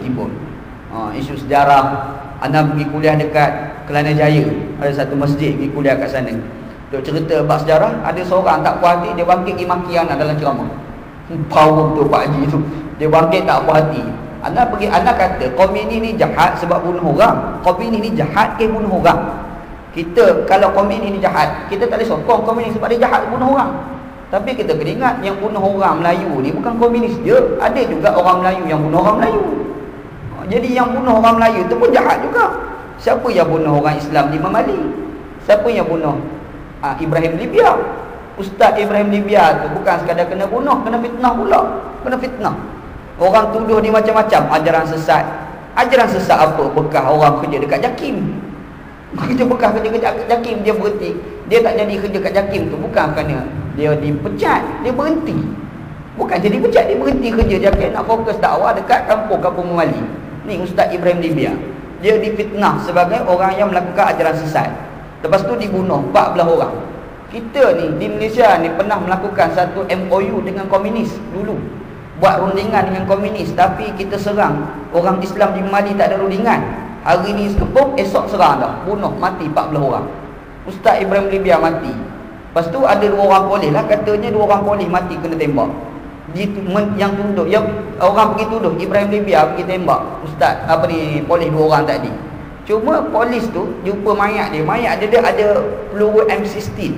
timbul. Isu sejarah. Anda pergi kuliah dekat Kelana Jaya, ada satu masjid, pergi kuliah kat sana. Duk cerita bab sejarah, ada seorang tak puas hati, dia bangkit pergi maki anak dalam ceramah. Power betul Pak Haji tu. Dia bangkit tak puas hati. Anda kata kaum ini ni jahat sebab bunuh orang. Kaum ini ni jahat ke bunuh orang? Kita kalau kaum ini ni jahat, kita tak boleh sokong kaum ini sebab dia jahat bunuh orang. Tapi kita kena ingat yang bunuh orang Melayu ni bukan komunis je. Ada juga orang Melayu yang bunuh orang Melayu. Jadi yang bunuh orang Melayu tu pun jahat juga. Siapa yang bunuh orang Islam di Mamali? Siapa yang bunuh Ibrahim Libya? Ustaz Ibrahim Libya tu bukan sekadar kena bunuh, kena fitnah pula. Kena fitnah. Orang tuduh dia macam-macam, ajaran sesat. Ajaran sesat apa? Bekas orang kerja dekat JAKIM. Kerja bekas kerja dekat JAKIM, dia berhenti. Dia tak jadi kerja kat JAKIM tu bukan kerana dia dipecat, dia berhenti. Bukan jadi pecat, dia berhenti kerja JAKIM, nak fokus dakwah dekat kampung-kampung Mamali. Ni Ustaz Ibrahim Libya. Dia difitnah sebagai orang yang melakukan ajaran sesat. Lepas tu dibunuh 14 orang. Kita ni di Malaysia ni pernah melakukan satu MOU dengan komunis dulu. Buat rundingan dengan komunis, tapi kita serang orang Islam di Mali, tak ada rundingan. Hari ni sekepung, esok serang dah. Bunuh, mati 14 orang. Ustaz Ibrahim Libya mati. Lepas tu ada 2 orang polis lah, katanya 2 orang polis mati kena tembak. Yang tuduh, yang orang pergi tuduh Ibrahim Libya pergi tembak Ustaz polis 2 orang tadi. Cuma polis tu jumpa mayat dia ada peluru M16.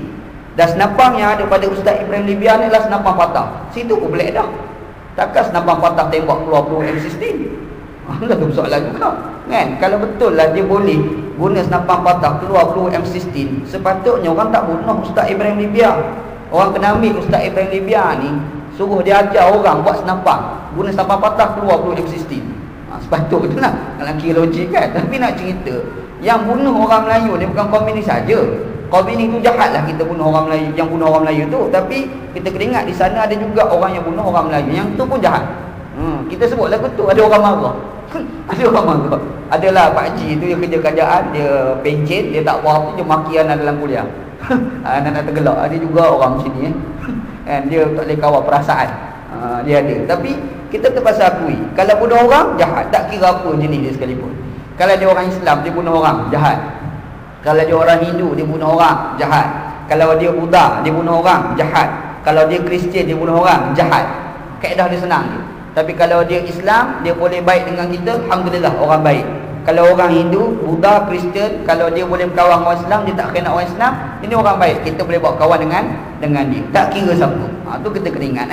Dan senapang yang ada pada Ustaz Ibrahim Libya ni adalah senapang patah. Situ pun pelik dah. Takkan senapang patah tembak keluar peluru M16? Lalu soalan juga kan? Kalau betul lah dia boleh guna senapang patah keluar peluru M16, sepatutnya orang tak bunuh Ustaz Ibrahim Libya. Orang kena ambil Ustaz Ibrahim Libya ni, suruh dia ajar orang buat senapang, guna senapang patah keluar peluru M16. Sepatutnya kalau kira logik kan. Tapi nak cerita, yang bunuh orang Melayu ni bukan komunis saja. Komunis tu jahatlah kita bunuh orang Melayu, yang bunuh orang Melayu tu. Tapi kita kena ingat di sana ada juga orang yang bunuh orang Melayu, yang tu pun jahat. Kita sebut lagu tu, ada orang marah. Ada orang marah. Adalah Pak Haji tu yang kerja kerajaan, dia pencet, dia tak buat apa, dia maki anak dalam kuliah. Anak-anak tergelak. Ada juga orang sini kan, dia tak boleh kawal perasaan. Dia ada. Tapi kita terpaksa akui, kalau bunuh orang jahat, tak kira apa jenis dia sekalipun. Kalau dia orang Islam, dia bunuh orang jahat. Kalau dia orang Hindu, dia bunuh orang jahat. Kalau dia Buddha, dia bunuh orang jahat. Kalau dia Kristian, dia bunuh orang jahat. Kaedah dia senang je. Tapi kalau dia Islam, dia boleh baik dengan kita, alhamdulillah orang baik. Kalau orang Hindu, Buddha, Kristian, kalau dia boleh berkawan orang Islam, dia tak kena orang Islam, ini orang baik. Kita boleh buat kawan dengan dia. Tak kira siapa. Tu kita kena ingat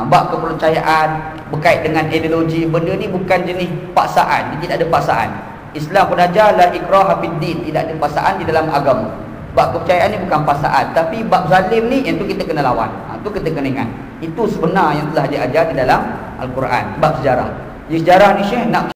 bab kepercayaan berkait dengan ideologi, benda ni bukan jenis paksaan. Dia tidak ada paksaan. Islam pun ajar la ikraha fid din, tidak ada paksaan di dalam agama. Bab kepercayaan ni bukan paksaan, tapi bab zalim ni yang tu kita kena lawan. Tu kita kena ingat. Itu sebenar yang telah diajar di dalam Al-Quran. Bab sejarah. Di sejarah ni Syekh nak